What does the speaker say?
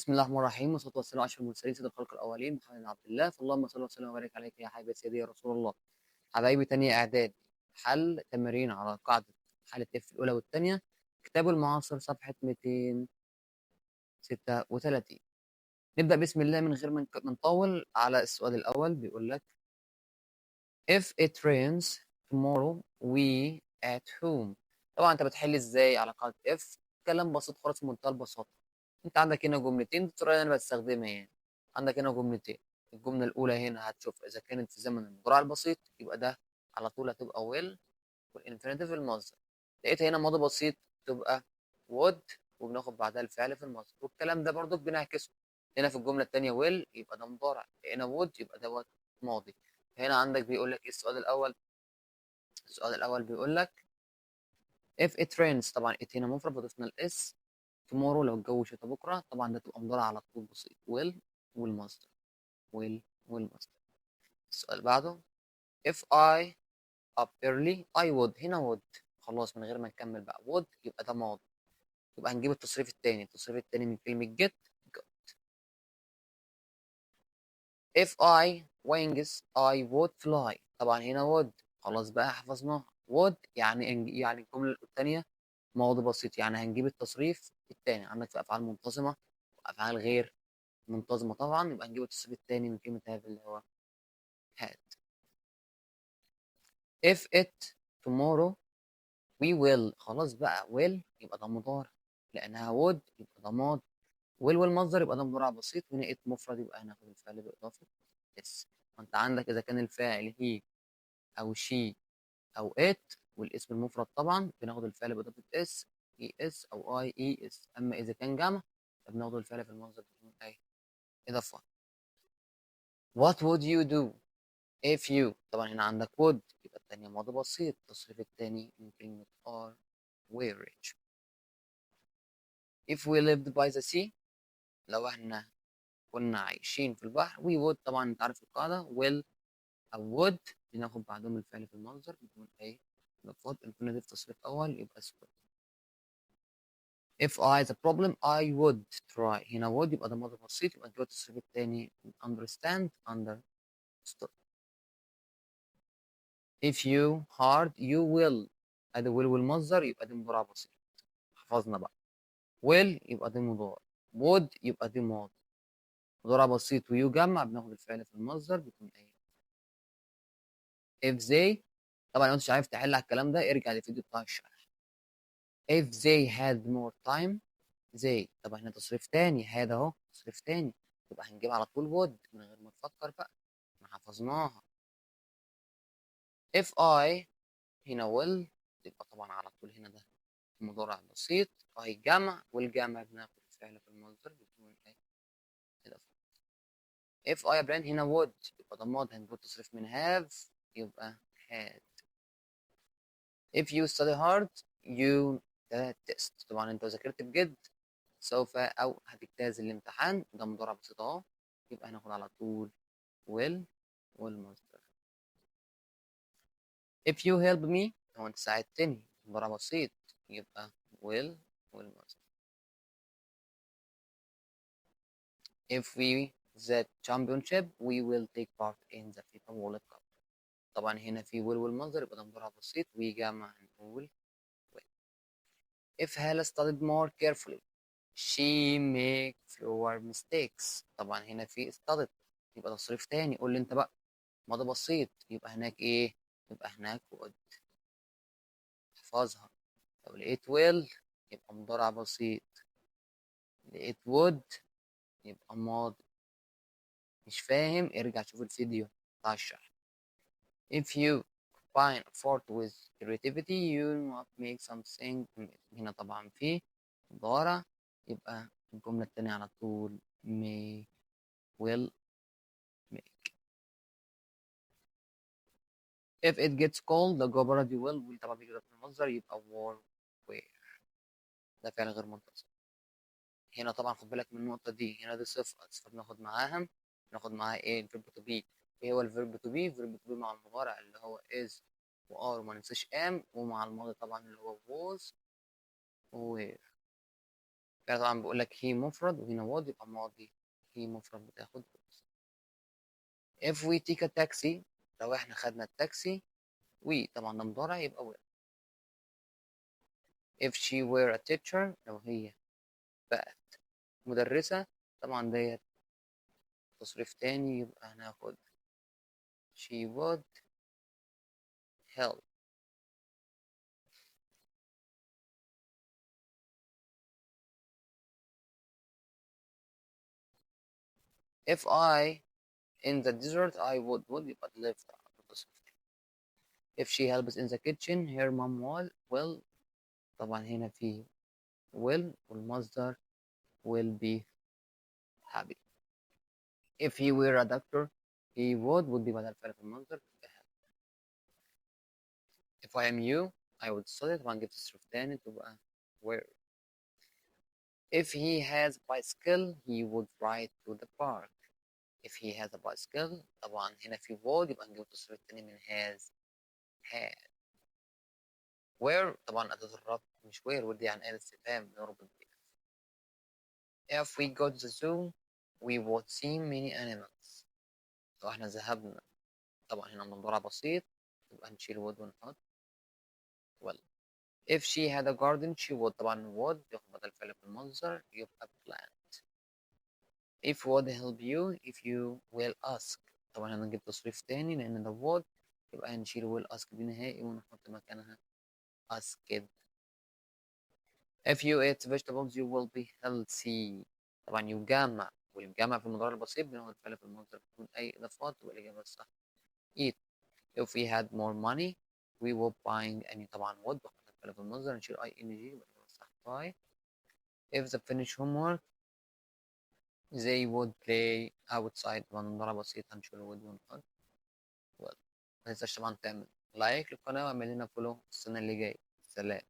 بسم الله الرحمن الرحيم والصلاة والسلام على أشرف المرسلين سيد الخلق الأولين محمد بن عبد الله فاللهم صل وسلم وبارك عليك يا حبيبي سيدي يا رسول الله. حبايبي تانية إعداد، حل تمارين على قاعدة حالة اف الأولى والتانية، كتاب المعاصر صفحة 236. نبدأ بسم الله من غير ما نطول على السؤال الأول. بيقول لك if it rains tomorrow we at home. طبعا أنت بتحل إزاي على قاعدة if؟ كلام بسيط خالص في منتهى البساطة. انت عندك هنا جملتين، دي الطريقه اللي انا بستخدمها يعني. عندك هنا جملتين، الجمله الاولى هنا هتشوف اذا كانت في زمن المضارع البسيط يبقى ده على طول هتبقى will، والانفينيتيف المصدر. لقيت هنا ماضي بسيط تبقى would، وبناخد بعدها الفعل في المصدر، والكلام ده برضك بنعكسه. هنا في الجمله الثانيه will يبقى ده مضارع، هنا would يبقى دوت ماضي. هنا عندك بيقول لك ايه السؤال الاول؟ السؤال الاول بيقول لك if it rains، طبعا it هنا مفرد بضيفنا الاس. tomorrow لو الجو شتا بكره، طبعا ده تبقى مضارع على طول بسيط will والمصدر will والمصدر. السؤال اللي بعده if I up early I would، هنا would خلاص من غير ما نكمل بقى would يبقى ده ماضي، يبقى هنجيب التصريف الثاني. التصريف الثاني من كلمة get got. if I wings I would fly، طبعا هنا would خلاص بقى حفظناها. would يعني الجملة الثانية ماضي بسيط، يعني هنجيب التصريف الثاني. عندك في أفعال منتظمة وأفعال غير منتظمة، طبعا يبقى نجيب التصريف الثاني من كلمة have اللي هو had. if it tomorrow we will، خلاص بقى will يبقى ده مضارع، لأنها would يبقى ده ماضي، will والمصدر يبقى ده مضارع بسيط، وهنا it مفرد يبقى هناخد الفعل بإضافة اس. وأنت عندك إذا كان الفاعل he أو she أو it، والاسم المفرد طبعا بناخد الفعل بإضافة اس، اي اس أو اي اي اس. أما إذا كان جمع فبناخد الفعل في المصدر بدون أي إضافة. what would you do if you، طبعا هنا عندك would يبقى الثانية ماضي بسيط، التصريف الثاني من كلمة are were rich. if we lived by the sea، لو احنا كنا عايشين في البحر we would، طبعا انت عارف القاعدة will أو would بناخد بعدهم الفعل في المصدر بدون أي إضافات. الكلمة في تصريف أول يبقى اسود. if I the problem I would try، هنا would يبقى ده ماضي بسيط، يبقى نجيب التصريف الثاني understand understood. if you hard you will، ادي will والمصدر يبقى دي مضارع بسيط، حفظنا بقى. will يبقى دي مضارع، would يبقى دي ماضي، مضارع بسيط ويجمع بناخد الفعل في المصدر بيكون ايه. if they، طبعا لو انت مش عارف تحل على الكلام ده ارجع للفيديو بتاع الشرح. if they had more time they، طبعا هنا تصريف تاني had اهو تصريف تاني، يبقى هنجيب على طول would من غير ما نفكر بقى، احنا حفظناها. if I، هنا will يبقى طبعا على طول هنا ده مضارع بسيط وهي جمع، والجمع بناخد الفعل في المصدر بدون ايه اضافه. if I brand هنا would يبقى ده ماضي، هنقول تصريف من have يبقى had. if you study hard you test، طبعا انت لو ذاكرت بجد سوف او هتجتاز الامتحان، ده مضارع بسيط اهو، يبقى هناخد على طول will والمصدر. if you help me، لو انت ساعدتني مضارع بسيط يبقى will والمصدر. if we the championship we will take part in the FIFA World Cup، طبعا هنا في will والمصدر يبقى ده مضارع بسيط ويجمع هنقول will. if Hala studied more carefully she make fewer mistakes، طبعا هنا في studied يبقى تصريف تاني. قول لي انت بقى ماضي بسيط يبقى هناك ايه؟ يبقى هناك would، احفظها. لو لقيت will يبقى مضارع بسيط، لقيت would يبقى ماضي. مش فاهم ارجع شوف الفيديو بتاع الشرح. if you combine effort with creativity you must make something amazing، هنا طبعا في مضارع يبقى الجملة التانية على طول may will make. if it gets cold لو الجو برد you will طبعا بيجي في المصدر يبقى war where، ده فعل غير منتظم. هنا طبعا خد بالك من النقطة دي، هنا دي صفة، الصفة بناخد معاها ايه؟ الفيرب تو بي. ايه هو الفيرب تو بي؟ الفيرب تو بي مع المضارع اللي هو is وار وما ننساش ام، ومع الماضي طبعا اللي هو was و were. يعني طبعا بيقول لك he مفرد وهنا would يبقى ماضي. he مفرد بتاخد would. if we take a taxi لو احنا خدنا التاكسي we طبعا ده مضارع يبقى will. if she were a teacher لو هي بقت مدرسة طبعا ديت تصريف تاني يبقى هناخد she would help. if I in the desert I would يبقى live تصريف تاني. if she helps in the kitchen her mom will طبعا هنا في will والمصدر will be happy. if he were a doctor he would be بدل فعل في المصدر. if I am you I would study طبعا جبت تصريف تاني تبقى where. if he has bicycle he would ride to the park. if he has a bicycle طبعا هنا في would يبقى نجيب التصريف التاني من has had. where طبعا أداة الربط مش where ودي عن آلة استفهام نربط بيها. if we go to the zoo we would see many animals. لو احنا ذهبنا طبعا هنا مضارع بسيط يبقى هنشيل would ونحط well. if she had a garden she would طبعا would ياخد بدل فعل في المصدر يبقى plant. if would help you if you will ask طبعا هنجيب تصريف تاني لأن ده would يبقى هنشيل will ask دي نهائي ونحط مكانها asked. if you eat vegetables you will be healthy طبعا يجمع والجمع في المضارع البسيط بناخد فعل في المصدر بدون أي إضافات تبقى الإجابة الصح eat. if we had more money we would buying يعني طبعا would بحط فعل في المصدر نشيل ing يبقى الإجابة الصح buy. if they finish homework they would play outside طبعا مضارع بسيط هنشيل would ونحط well. ما تنساش طبعا تعمل لايك للقناة واعمل لنا فولو السنة اللي جاية. سلام.